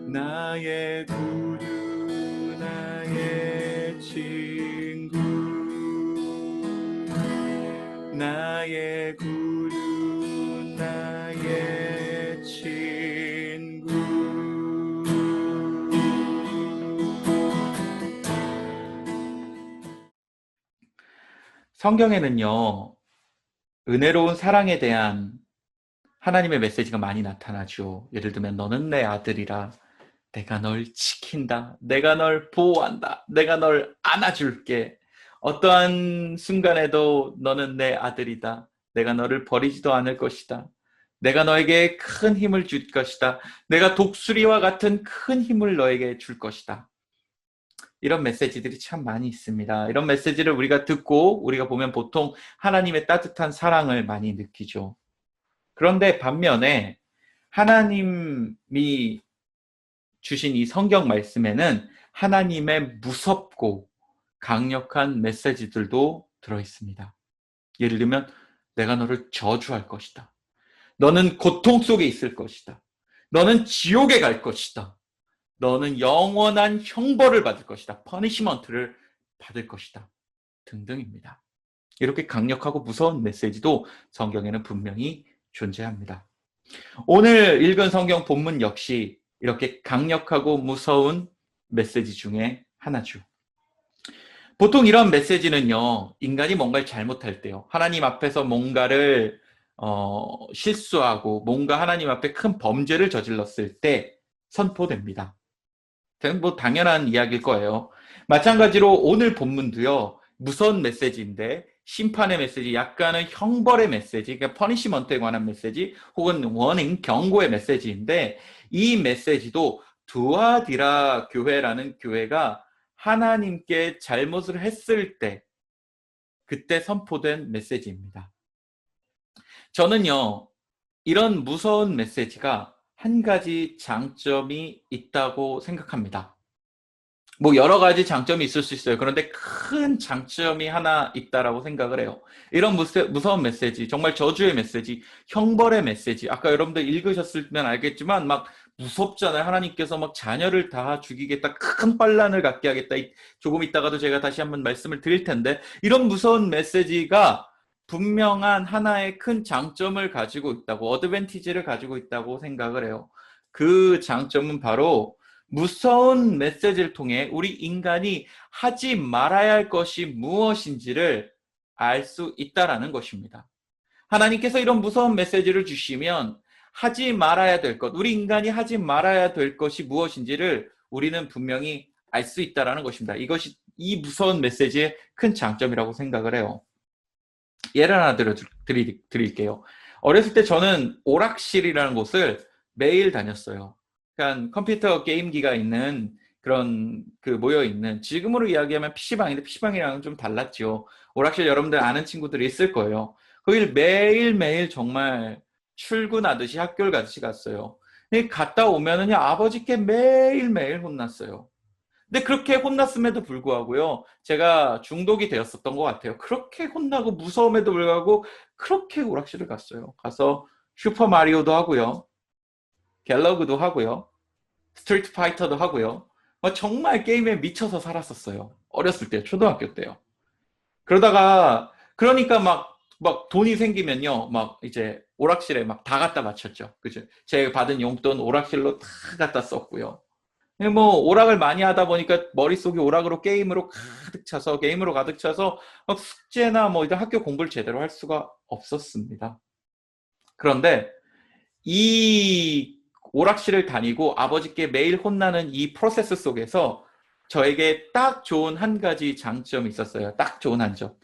나의 구주 나의 친구 나의 구주 나의 친구. 성경에는요, 은혜로운 사랑에 대한 하나님의 메시지가 많이 나타나죠. 예를 들면 너는 내 아들이라, 내가 널 지킨다, 내가 널 보호한다, 내가 널 안아줄게, 어떠한 순간에도 너는 내 아들이다, 내가 너를 버리지도 않을 것이다, 내가 너에게 큰 힘을 줄 것이다, 내가 독수리와 같은 큰 힘을 너에게 줄 것이다. 이런 메시지들이 참 많이 있습니다. 이런 메시지를 우리가 듣고 우리가 보면 보통 하나님의 따뜻한 사랑을 많이 느끼죠. 그런데 반면에 하나님이 주신 이 성경 말씀에는 하나님의 무섭고 강력한 메시지들도 들어있습니다. 예를 들면 내가 너를 저주할 것이다, 너는 고통 속에 있을 것이다, 너는 지옥에 갈 것이다, 너는 영원한 형벌을 받을 것이다, 퍼니시먼트를 받을 것이다 등등입니다. 이렇게 강력하고 무서운 메시지도 성경에는 분명히 존재합니다. 오늘 읽은 성경 본문 역시 이렇게 강력하고 무서운 메시지 중에 하나죠. 보통 이런 메시지는요, 인간이 뭔가를 잘못할 때요, 하나님 앞에서 뭔가를 실수하고 뭔가 하나님 앞에 큰 범죄를 저질렀을 때 선포됩니다. 뭐 당연한 이야기일 거예요. 마찬가지로 오늘 본문도요, 무서운 메시지인데 심판의 메시지, 약간은 형벌의 메시지, 그러니까 퍼니시먼트에 관한 메시지 혹은 워닝, 경고의 메시지인데, 이 메시지도 두아디라 교회라는 교회가 하나님께 잘못을 했을 때 그때 선포된 메시지입니다. 저는요, 이런 무서운 메시지가 한 가지 장점이 있다고 생각합니다. 뭐 여러 가지 장점이 있을 수 있어요. 그런데 큰 장점이 하나 있다라고 생각을 해요. 이런 무서운 메시지, 정말 저주의 메시지, 형벌의 메시지, 아까 여러분들 읽으셨으면 알겠지만 막 무섭잖아요. 하나님께서 막 자녀를 다 죽이겠다, 큰 환란을 갖게 하겠다. 조금 있다가도 제가 다시 한번 말씀을 드릴 텐데, 이런 무서운 메시지가 분명한 하나의 큰 장점을 가지고 있다고, 어드밴티지를 가지고 있다고 생각을 해요. 그 장점은 바로 무서운 메시지를 통해 우리 인간이 하지 말아야 할 것이 무엇인지를 알 수 있다라는 것입니다. 하나님께서 이런 무서운 메시지를 주시면 하지 말아야 될 것, 우리 인간이 하지 말아야 될 것이 무엇인지를 우리는 분명히 알 수 있다는 것입니다. 이것이 이 무서운 메시지의 큰 장점이라고 생각을 해요. 예를 하나 드릴게요. 어렸을 때 저는 오락실이라는 곳을 매일 다녔어요. 그러니까 컴퓨터 게임기가 있는 그런 모여있는, 지금으로 이야기하면 PC방인데 PC방이랑은 좀 달랐죠. 오락실 여러분들 아는 친구들이 있을 거예요. 거길 매일매일 정말 출근하듯이 학교를 가듯이 갔어요. 갔다 오면은 아버지께 매일매일 혼났어요. 근데 그렇게 혼났음에도 불구하고요, 제가 중독이 되었었던 것 같아요. 그렇게 혼나고 무서움에도 불구하고 그렇게 오락실을 갔어요. 가서 슈퍼마리오도 하고요, 갤러그도 하고요, 스트리트 파이터도 하고요. 정말 게임에 미쳐서 살았었어요. 어렸을 때, 초등학교 때요. 그러니까 막 돈이 생기면요, 막 이제 오락실에 막 다 갖다 바쳤죠. 그죠? 제가 받은 용돈 오락실로 다 갖다 썼고요. 오락을 많이 하다 보니까 머릿속이 오락으로 게임으로 가득 차서 막 숙제나 이런 학교 공부를 제대로 할 수가 없었습니다. 그런데 이 오락실을 다니고 아버지께 매일 혼나는 이 프로세스 속에서 저에게 딱 좋은 한 가지 장점이 있었어요. 딱 좋은 한 점.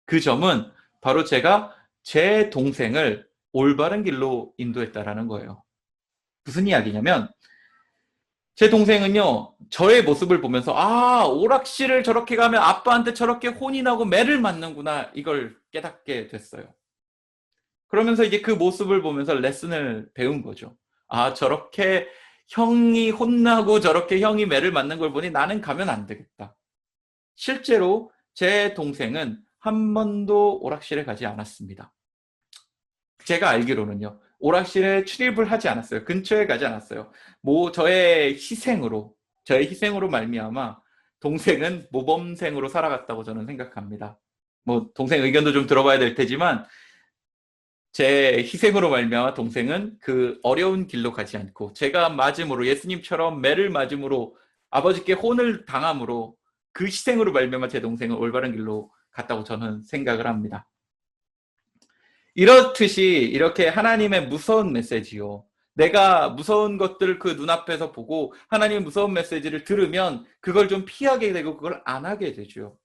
그 점은 바로 제가 제 동생을 올바른 길로 인도했다라는 거예요. 무슨 이야기냐면, 제 동생은요, 저의 모습을 보면서 오락실을 저렇게 가면 아빠한테 저렇게 혼이 나고 매를 맞는구나, 이걸 깨닫게 됐어요. 그러면서 이제 그 모습을 보면서 레슨을 배운 거죠. 저렇게 형이 혼나고 저렇게 형이 매를 맞는 걸 보니 나는 가면 안 되겠다. 실제로 제 동생은 한 번도 오락실에 가지 않았습니다. 제가 알기로는요, 오락실에 출입을 하지 않았어요. 근처에 가지 않았어요. 저의 희생으로 말미암아 동생은 모범생으로 살아갔다고 저는 생각합니다. 동생 의견도 좀 들어봐야 될 테지만, 제 희생으로 말미암아 동생은 그 어려운 길로 가지 않고, 제가 맞음으로, 예수님처럼 매를 맞음으로, 아버지께 혼을 당함으로, 그 희생으로 말미암아 제 동생은 올바른 길로 갔다고 저는 생각을 합니다. 이렇듯이 이렇게 하나님의 무서운 메시지요, 내가 무서운 것들을 그 눈앞에서 보고 하나님의 무서운 메시지를 들으면 그걸 좀 피하게 되고 그걸 안 하게 되죠.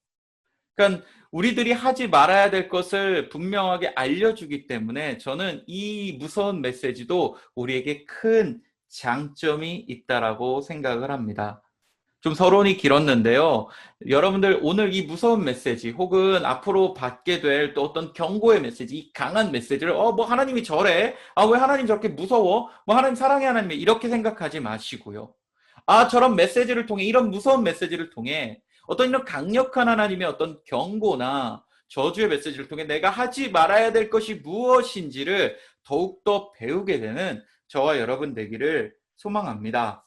그러니까 우리들이 하지 말아야 될 것을 분명하게 알려주기 때문에 저는 이 무서운 메시지도 우리에게 큰 장점이 있다라고 생각을 합니다. 좀 서론이 길었는데요. 여러분들 오늘 이 무서운 메시지 혹은 앞으로 받게 될 또 어떤 경고의 메시지, 이 강한 메시지를 하나님이 저래? 왜 하나님 저렇게 무서워? 하나님 사랑해, 하나님, 이렇게 생각하지 마시고요. 저런 메시지를 통해, 이런 무서운 메시지를 통해 어떤 이런 강력한 하나님의 어떤 경고나 저주의 메시지를 통해 내가 하지 말아야 될 것이 무엇인지를 더욱더 배우게 되는 저와 여러분 되기를 소망합니다.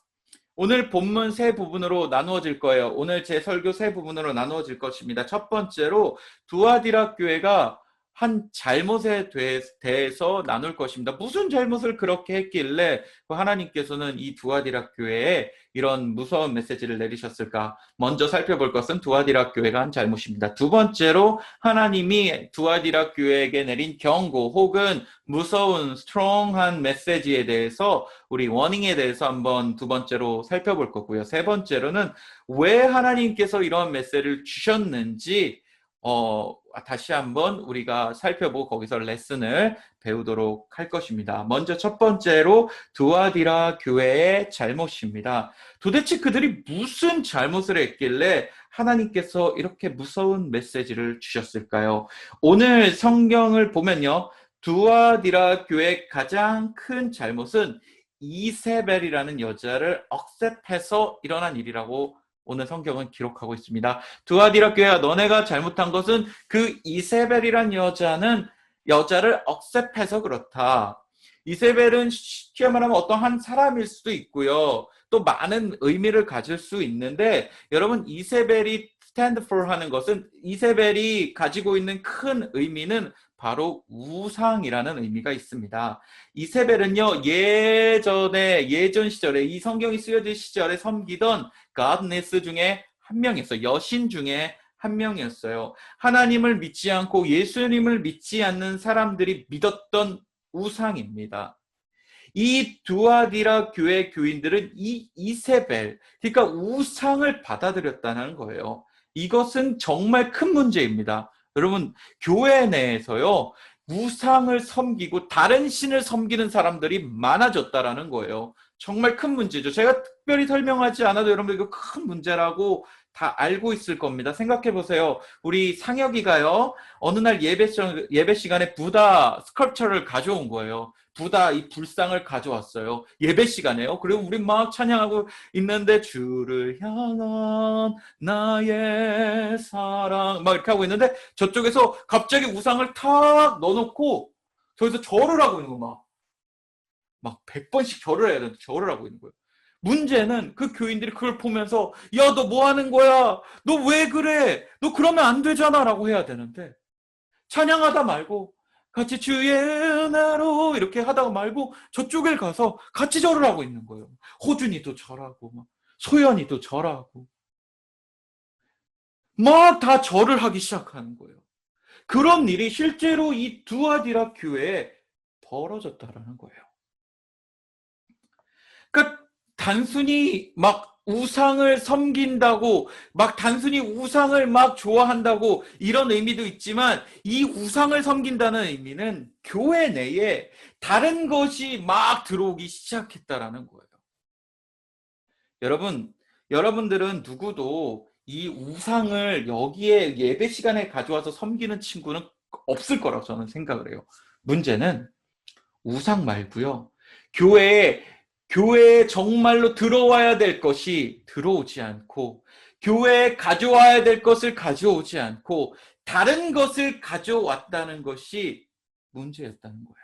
오늘 본문 세 부분으로 나누어질 거예요. 오늘 제 설교 세 부분으로 나누어질 것입니다. 첫 번째로 두아디라 교회가 한 잘못에 대해서 나눌 것입니다. 무슨 잘못을 그렇게 했길래 하나님께서는 이 두아디라 교회에 이런 무서운 메시지를 내리셨을까? 먼저 살펴볼 것은 두아디라 교회가 한 잘못입니다. 두 번째로 하나님이 두아디라 교회에게 내린 경고 혹은 무서운 스트롱한 메시지에 대해서, 우리 워닝에 대해서 한번 두 번째로 살펴볼 거고요. 세 번째로는 왜 하나님께서 이런 메시지를 주셨는지 다시 한번 우리가 살펴보고 거기서 레슨을 배우도록 할 것입니다. 먼저 첫 번째로 두아디라 교회의 잘못입니다. 도대체 그들이 무슨 잘못을 했길래 하나님께서 이렇게 무서운 메시지를 주셨을까요? 오늘 성경을 보면요, 두아디라 교회의 가장 큰 잘못은 이세벨이라는 여자를 억셉해서 일어난 일이라고 오늘 성경은 기록하고 있습니다. 두아디라 교회가 너네가 잘못한 것은 그 이세벨이란 여자를 억셉해서 그렇다. 이세벨은 쉽게 말하면 어떤 한 사람일 수도 있고요. 또 많은 의미를 가질 수 있는데 여러분 이세벨이 stand for 하는 것은 이세벨이 가지고 있는 큰 의미는 바로 우상이라는 의미가 있습니다. 이세벨은요 예전 시절에 이 성경이 쓰여질 시절에 섬기던 godness 중에 한 명이었어요. 여신 중에 한 명이었어요. 하나님을 믿지 않고 예수님을 믿지 않는 사람들이 믿었던 우상입니다. 이 두아디라 교회 교인들은 이 이세벨, 그러니까 우상을 받아들였다는 거예요. 이것은 정말 큰 문제입니다. 여러분, 교회 내에서요, 우상을 섬기고 다른 신을 섬기는 사람들이 많아졌다라는 거예요. 정말 큰 문제죠. 제가 특별히 설명하지 않아도 여러분들 이거 큰 문제라고 다 알고 있을 겁니다. 생각해 보세요. 우리 상혁이가요, 어느 날 예배 시간에 부다 스컬프처를 가져온 거예요. 부다 이 불상을 가져왔어요. 예배 시간에요. 그리고 우리 막 찬양하고 있는데 주를 향한 나의 사랑 막 이렇게 하고 있는데 저쪽에서 갑자기 우상을 탁 넣어놓고 저기서 절을 하고 있는 거 막 100번씩 절을 해야 되는데 절을 하고 있는 거예요. 문제는 그 교인들이 그걸 보면서 야, 너 뭐 하는 거야? 너 왜 그래? 너 그러면 안 되잖아 라고 해야 되는데 찬양하다 말고 같이 주의 은혜로 이렇게 하다가 말고 저쪽에 가서 같이 절을 하고 있는 거예요. 호준이도 절하고 막 소연이도 절하고 막 다 절을 하기 시작하는 거예요. 그런 일이 실제로 이 두아디라 교회에 벌어졌다라는 거예요. 그러니까 단순히 막 우상을 섬긴다고 막 단순히 우상을 막 좋아한다고 이런 의미도 있지만 이 우상을 섬긴다는 의미는 교회 내에 다른 것이 막 들어오기 시작했다라는 거예요. 여러분들은 누구도 이 우상을 여기에 예배 시간에 가져와서 섬기는 친구는 없을 거라고 저는 생각을 해요. 문제는 우상 말고요. 교회에 정말로 들어와야 될 것이 들어오지 않고 교회에 가져와야 될 것을 가져오지 않고 다른 것을 가져왔다는 것이 문제였다는 거예요.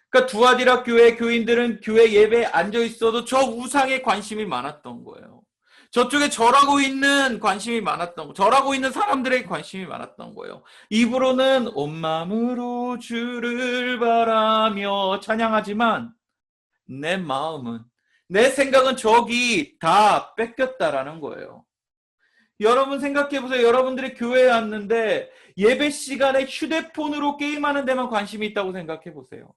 그러니까 두아디라 교회 교인들은 교회 예배에 앉아 있어도 저 우상에 관심이 많았던 거예요. 저쪽에 절하고 있는 관심이 많았던 거, 절하고 있는 사람들에게 관심이 많았던 거예요. 입으로는 온 마음으로 주를 바라며 찬양하지만 내 마음은, 내 생각은 저기 다 뺏겼다라는 거예요. 여러분 생각해 보세요. 여러분들이 교회에 왔는데 예배 시간에 휴대폰으로 게임하는 데만 관심이 있다고 생각해 보세요.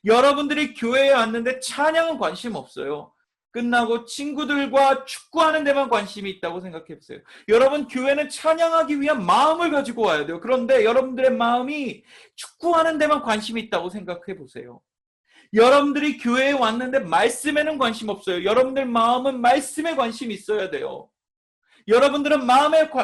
여러분들이 교회에 왔는데 찬양은 관심 없어요. 끝나고 친구들과 축구하는 데만 관심이 있다고 생각해 보세요. 여러분 교회는 찬양하기 위한 마음을 가지고 와야 돼요. 그런데 여러분들의 마음이 축구하는 데만 관심이 있다고 생각해 보세요. 여러분들이 교회에 왔는데 말씀에는 관심 없어요. 여러분들 마음은 말씀에 관심이 있어야 돼요. 여러분들은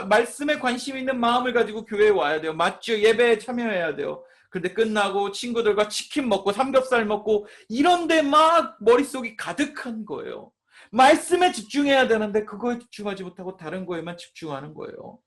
말씀에 관심 있는 마음을 가지고 교회에 와야 돼요. 맞죠? 예배에 참여해야 돼요. 근데 끝나고 친구들과 치킨 먹고 삼겹살 먹고 이런데 막 머릿속이 가득한 거예요. 말씀에 집중해야 되는데 그거에 집중하지 못하고 다른 거에만 집중하는 거예요.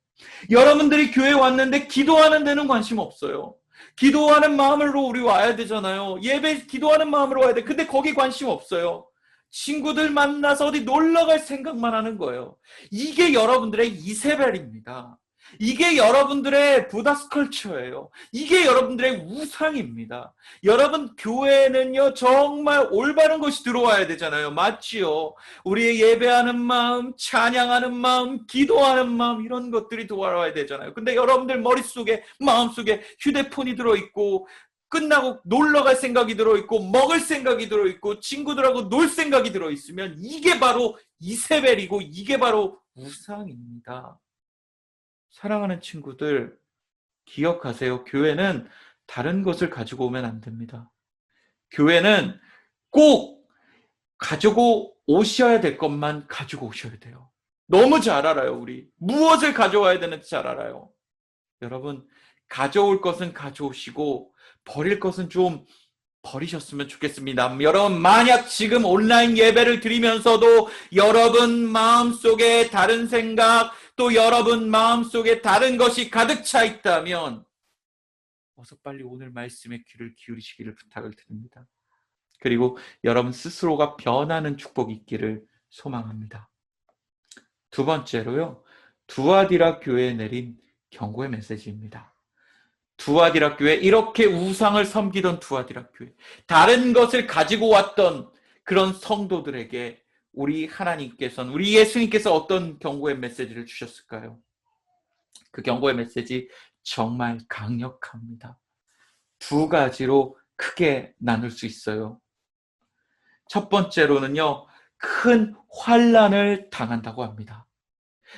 여러분들이 교회에 왔는데 기도하는 데는 관심 없어요. 기도하는 마음으로 우리 와야 되잖아요. 예배 기도하는 마음으로 와야 돼. 근데 거기 관심 없어요. 친구들 만나서 어디 놀러 갈 생각만 하는 거예요. 이게 여러분들의 이세벨입니다. 이게 여러분들의 부다스컬처예요. 이게 여러분들의 우상입니다. 여러분 교회는요 정말 올바른 것이 들어와야 되잖아요. 맞지요? 우리의 예배하는 마음, 찬양하는 마음, 기도하는 마음 이런 것들이 들어와야 되잖아요. 근데 여러분들 머릿속에 마음속에 휴대폰이 들어있고 끝나고 놀러 갈 생각이 들어있고 먹을 생각이 들어있고 친구들하고 놀 생각이 들어있으면 이게 바로 이세벨이고 이게 바로 우상입니다. 사랑하는 친구들 기억하세요. 교회는 다른 것을 가지고 오면 안 됩니다. 교회는 꼭 가지고 오셔야 될 것만 가지고 오셔야 돼요. 너무 잘 알아요. 우리 무엇을 가져와야 되는지 잘 알아요. 여러분 가져올 것은 가져오시고 버릴 것은 좀 버리셨으면 좋겠습니다. 여러분 만약 지금 온라인 예배를 드리면서도 여러분 마음속에 다른 생각 또 여러분 마음속에 다른 것이 가득 차 있다면 어서 빨리 오늘 말씀에 귀를 기울이시기를 부탁을 드립니다. 그리고 여러분 스스로가 변하는 축복이 있기를 소망합니다. 두 번째로요. 두아디라 교회에 내린 경고의 메시지입니다. 두아디라 교회, 이렇게 우상을 섬기던 두아디라 교회, 다른 것을 가지고 왔던 그런 성도들에게 우리 하나님께서는, 우리 예수님께서 어떤 경고의 메시지를 주셨을까요? 그 경고의 메시지 정말 강력합니다. 두 가지로 크게 나눌 수 있어요. 첫 번째로는요, 큰 환난을 당한다고 합니다.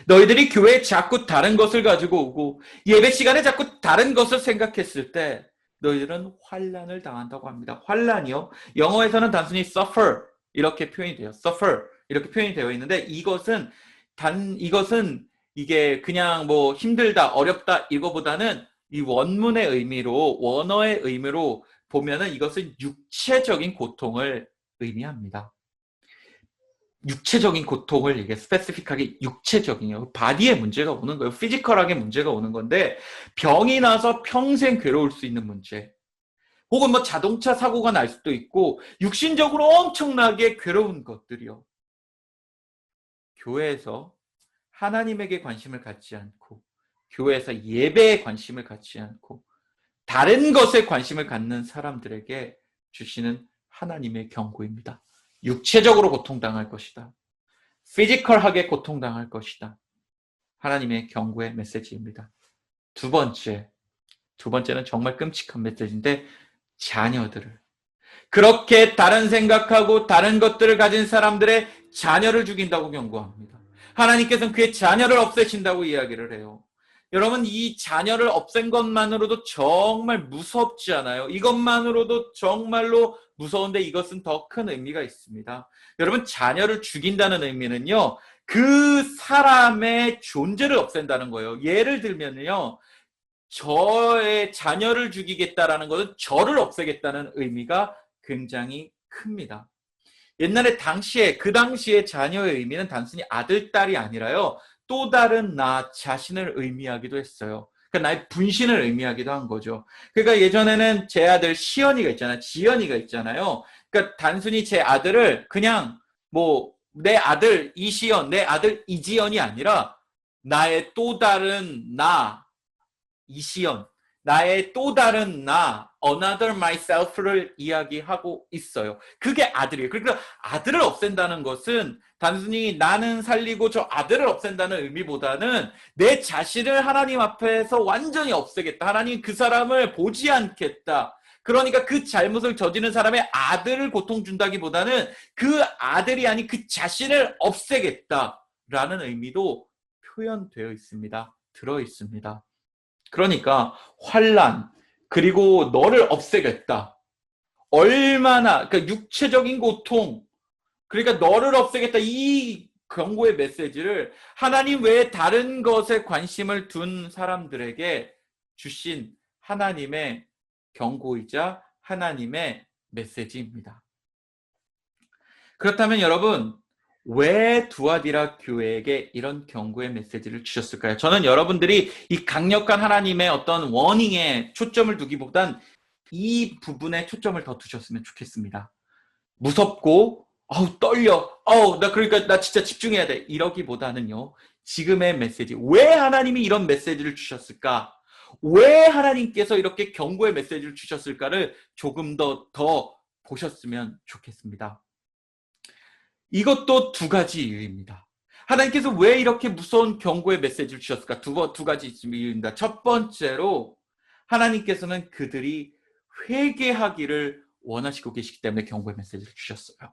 너희들이 교회에 자꾸 다른 것을 가지고 오고 예배 시간에 자꾸 다른 것을 생각했을 때 너희들은 환난을 당한다고 합니다. 환난이요, 영어에서는 단순히 suffer 이렇게 표현이 돼요. suffer 이렇게 표현이 되어 있는데 이것은 이게 그냥 뭐 힘들다, 어렵다 이거보다는 이 원문의 의미로, 원어의 의미로 보면은 이것은 육체적인 고통을 의미합니다. 육체적인 고통을, 이게 스페시픽하게 육체적인요, 바디에 문제가 오는 거예요. 피지컬하게 문제가 오는 건데, 병이 나서 평생 괴로울 수 있는 문제, 혹은 뭐 자동차 사고가 날 수도 있고 육신적으로 엄청나게 괴로운 것들이요. 교회에서 하나님에게 관심을 갖지 않고, 교회에서 예배에 관심을 갖지 않고 다른 것에 관심을 갖는 사람들에게 주시는 하나님의 경고입니다. 육체적으로 고통당할 것이다. 피지컬하게 고통당할 것이다. 하나님의 경고의 메시지입니다. 두 번째는 정말 끔찍한 메시지인데, 자녀들을, 그렇게 다른 생각하고 다른 것들을 가진 사람들의 자녀를 죽인다고 경고합니다. 하나님께서는 그의 자녀를 없애신다고 이야기를 해요. 여러분, 이 자녀를 없앤 것만으로도 정말 무섭지 않아요? 이것만으로도 정말로 무서운데 이것은 더 큰 의미가 있습니다. 여러분, 자녀를 죽인다는 의미는요, 그 사람의 존재를 없앤다는 거예요. 예를 들면요, 저의 자녀를 죽이겠다라는 것은 저를 없애겠다는 의미가 굉장히 큽니다. 옛날에 그 당시에 자녀의 의미는 단순히 아들, 딸이 아니라요, 또 다른 나 자신을 의미하기도 했어요. 그러니까 나의 분신을 의미하기도 한 거죠. 그러니까 예전에는 제 아들 시연이가 있잖아요. 지연이가 있잖아요. 그러니까 단순히 제 아들을 그냥 뭐 내 아들 이시연, 내 아들 이지연이 아니라 나의 또 다른 나 이시연, 나의 또 다른 나, another myself를 이야기하고 있어요. 그게 아들이에요. 그러니까 아들을 없앤다는 것은 단순히 나는 살리고 저 아들을 없앤다는 의미보다는 내 자신을 하나님 앞에서 완전히 없애겠다. 하나님 그 사람을 보지 않겠다. 그러니까 그 잘못을 저지른 사람의 아들을 고통 준다기보다는 그 아들이 아닌 그 자신을 없애겠다라는 의미도 표현되어 있습니다. 들어 있습니다. 그러니까 환난, 그리고 너를 없애겠다. 얼마나, 그러니까 육체적인 고통, 그러니까 너를 없애겠다. 이 경고의 메시지를 하나님 외에 다른 것에 관심을 둔 사람들에게 주신 하나님의 경고이자 하나님의 메시지입니다. 그렇다면 여러분, 왜 두아디라 교회에게 이런 경고의 메시지를 주셨을까요? 저는 여러분들이 이 강력한 하나님의 어떤 워닝에 초점을 두기보단 이 부분에 초점을 더 두셨으면 좋겠습니다. 무섭고 떨려, 나 진짜 집중해야 돼, 이러기보다는요, 지금의 메시지, 왜 하나님이 이런 메시지를 주셨을까? 왜 하나님께서 이렇게 경고의 메시지를 주셨을까를 조금 더 보셨으면 좋겠습니다. 이것도 두 가지 이유입니다. 하나님께서 왜 이렇게 무서운 경고의 메시지를 주셨을까? 두 가지 이유입니다. 첫 번째로, 하나님께서는 그들이 회개하기를 원하시고 계시기 때문에 경고의 메시지를 주셨어요.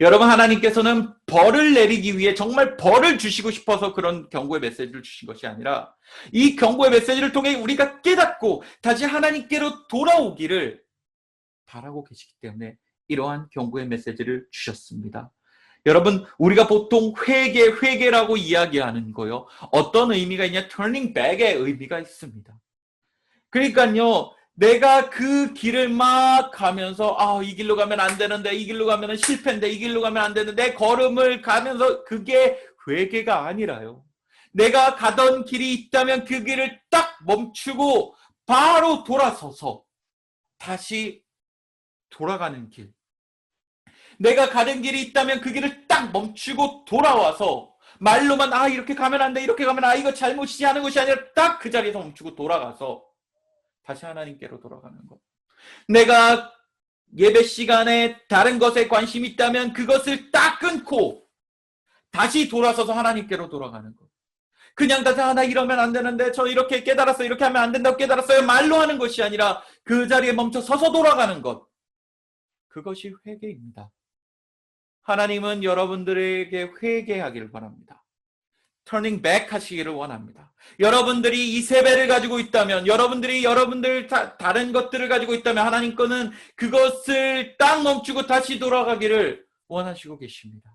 여러분, 하나님께서는 벌을 내리기 위해 정말 벌을 주시고 싶어서 그런 경고의 메시지를 주신 것이 아니라, 이 경고의 메시지를 통해 우리가 깨닫고 다시 하나님께로 돌아오기를 바라고 계시기 때문에 이러한 경고의 메시지를 주셨습니다. 여러분, 우리가 보통 회개라고 이야기하는 거요, 어떤 의미가 있냐? turning back의 의미가 있습니다. 그러니까요, 내가 그 길을 막 가면서 이 길로 가면 안 되는데, 이 길로 가면 실패인데, 이 길로 가면 안 되는데, 내 걸음을 가면서, 그게 회개가 아니라요, 내가 가던 길이 있다면 그 길을 딱 멈추고 바로 돌아서서 다시 돌아가는 길. 내가 가는 길이 있다면 그 길을 딱 멈추고 돌아와서 말로만 이렇게 가면 안 돼, 이렇게 가면 이거 잘못이지 하는 것이 아니라 딱 그 자리에서 멈추고 돌아가서 다시 하나님께로 돌아가는 것. 내가 예배 시간에 다른 것에 관심이 있다면 그것을 딱 끊고 다시 돌아서서 하나님께로 돌아가는 것. 그냥 나 이러면 안 되는데, 저 이렇게 깨달았어요, 이렇게 하면 안 된다고 깨달았어요, 말로 하는 것이 아니라 그 자리에 멈춰 서서 돌아가는 것. 그것이 회개입니다. 하나님은 여러분들에게 회개하기를 바랍니다. turning back 하시기를 원합니다. 여러분들이 이 세배를 가지고 있다면, 여러분들 다른 것들을 가지고 있다면 하나님 거는 그것을 딱 멈추고 다시 돌아가기를 원하시고 계십니다.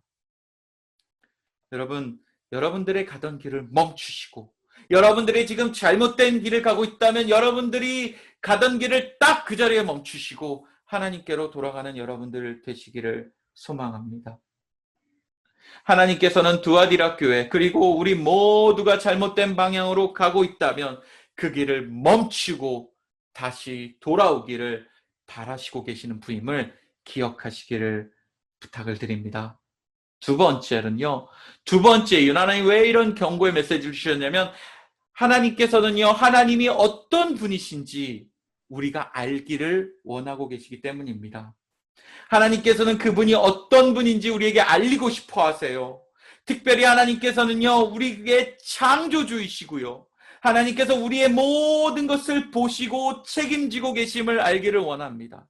여러분들의 가던 길을 멈추시고, 여러분들이 지금 잘못된 길을 가고 있다면 여러분들이 가던 길을 딱 그 자리에 멈추시고 하나님께로 돌아가는 여러분들 되시기를 소망합니다. 하나님께서는 두아디라 교회, 그리고 우리 모두가 잘못된 방향으로 가고 있다면 그 길을 멈추고 다시 돌아오기를 바라시고 계시는 부임을 기억하시기를 부탁을 드립니다. 두 번째는요, 하나님 왜 이런 경고의 메시지를 주셨냐면, 하나님께서는요, 하나님이 어떤 분이신지 우리가 알기를 원하고 계시기 때문입니다. 하나님께서는 그분이 어떤 분인지 우리에게 알리고 싶어 하세요. 특별히 하나님께서는요, 우리에게 창조주이시고요, 하나님께서 우리의 모든 것을 보시고 책임지고 계심을 알기를 원합니다.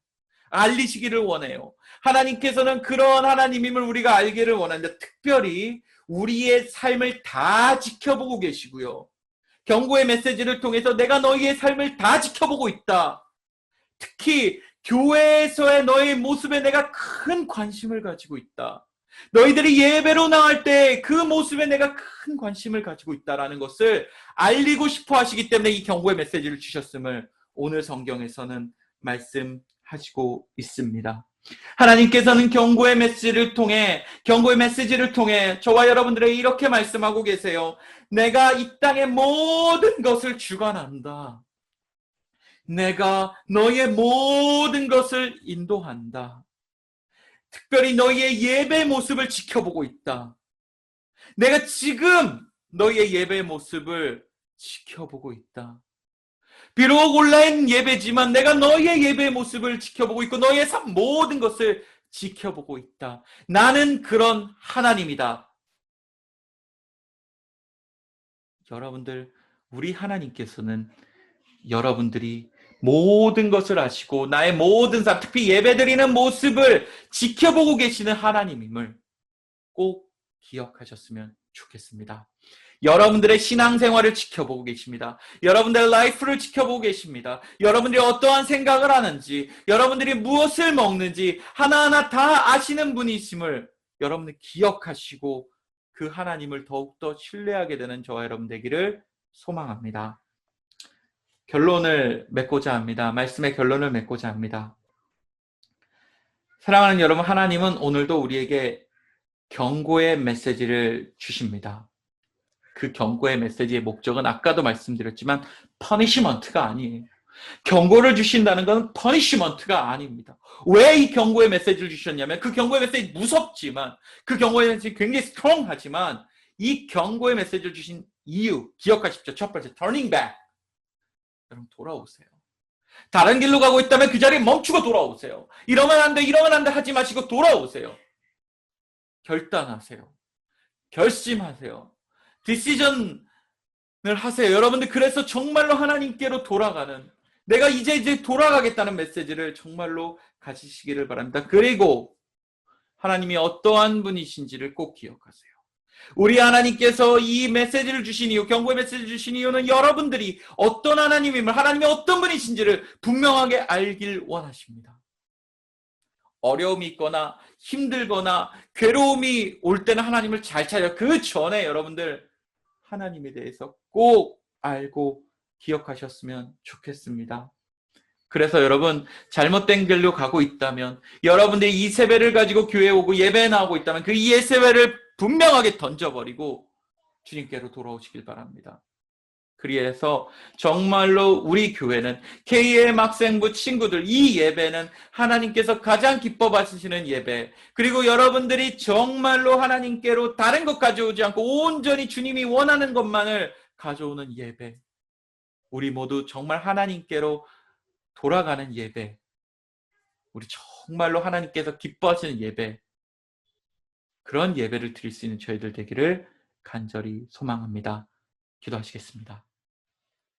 알리시기를 원해요. 하나님께서는 그런 하나님임을 우리가 알기를 원하는데, 특별히 우리의 삶을 다 지켜보고 계시고요, 경고의 메시지를 통해서 내가 너희의 삶을 다 지켜보고 있다. 특히 교회에서의 너의 모습에 내가 큰 관심을 가지고 있다. 너희들이 예배로 나갈 때 그 모습에 내가 큰 관심을 가지고 있다라는 것을 알리고 싶어 하시기 때문에 이 경고의 메시지를 주셨음을 오늘 성경에서는 말씀하시고 있습니다. 하나님께서는 경고의 메시지를 통해 저와 여러분들에게 이렇게 말씀하고 계세요. 내가 이 땅의 모든 것을 주관한다. 내가 너의 모든 것을 인도한다. 특별히 너희의 예배 모습을 지켜보고 있다. 내가 지금 너희의 예배 모습을 지켜보고 있다. 비록 온라인 예배지만 내가 너희의 예배 모습을 지켜보고 있고 너희의 삶 모든 것을 지켜보고 있다. 나는 그런 하나님이다. 여러분들, 우리 하나님께서는 여러분들이 모든 것을 아시고 나의 모든 삶, 특히 예배드리는 모습을 지켜보고 계시는 하나님임을 꼭 기억하셨으면 좋겠습니다. 여러분들의 신앙생활을 지켜보고 계십니다. 여러분들의 라이프를 지켜보고 계십니다. 여러분들이 어떠한 생각을 하는지, 여러분들이 무엇을 먹는지 하나하나 다 아시는 분이심을 여러분들 기억하시고 그 하나님을 더욱더 신뢰하게 되는 저와 여러분 되기를 소망합니다. 결론을 맺고자 합니다. 말씀의 결론을 맺고자 합니다. 사랑하는 여러분, 하나님은 오늘도 우리에게 경고의 메시지를 주십니다. 그 경고의 메시지의 목적은 아까도 말씀드렸지만 퍼니시먼트가 아니에요. 경고를 주신다는 건 퍼니시먼트가 아닙니다. 왜 이 경고의 메시지를 주셨냐면, 그 경고의 메시지 무섭지만, 그 경고의 메시지 굉장히 스트롱하지만, 이 경고의 메시지를 주신 이유 기억하십시오. 첫 번째, turning back. 여러분, 돌아오세요. 다른 길로 가고 있다면 그 자리에 멈추고 돌아오세요. 이러면 안 돼 하지 마시고 돌아오세요. 결단하세요. 결심하세요. 디시전을 하세요. 여러분들, 그래서 정말로 하나님께로 돌아가는, 내가 이제 돌아가겠다는 메시지를 정말로 가지시기를 바랍니다. 그리고 하나님이 어떠한 분이신지를 꼭 기억하세요. 우리 하나님께서 이 메시지를 주신 이유, 경고의 메시지를 주신 이유는 여러분들이 어떤 하나님임을, 하나님이 어떤 분이신지를 분명하게 알길 원하십니다. 어려움이 있거나 힘들거나 괴로움이 올 때는 하나님을 잘 찾아요. 그 전에 여러분들 하나님에 대해서 꼭 알고 기억하셨으면 좋겠습니다. 그래서 여러분, 잘못된 길로 가고 있다면, 여러분들이 이 세배를 가지고 교회에 오고 예배에 나오고 있다면 그 예세배를 분명하게 던져버리고 주님께로 돌아오시길 바랍니다. 그래서 정말로 우리 교회는 KM 학생부 친구들, 이 예배는 하나님께서 가장 기뻐 받으시는 예배, 그리고 여러분들이 정말로 하나님께로 다른 것 가져오지 않고 온전히 주님이 원하는 것만을 가져오는 예배, 우리 모두 정말 하나님께로 돌아가는 예배, 우리 정말로 하나님께서 기뻐하시는 예배, 그런 예배를 드릴 수 있는 저희들 되기를 간절히 소망합니다. 기도하시겠습니다.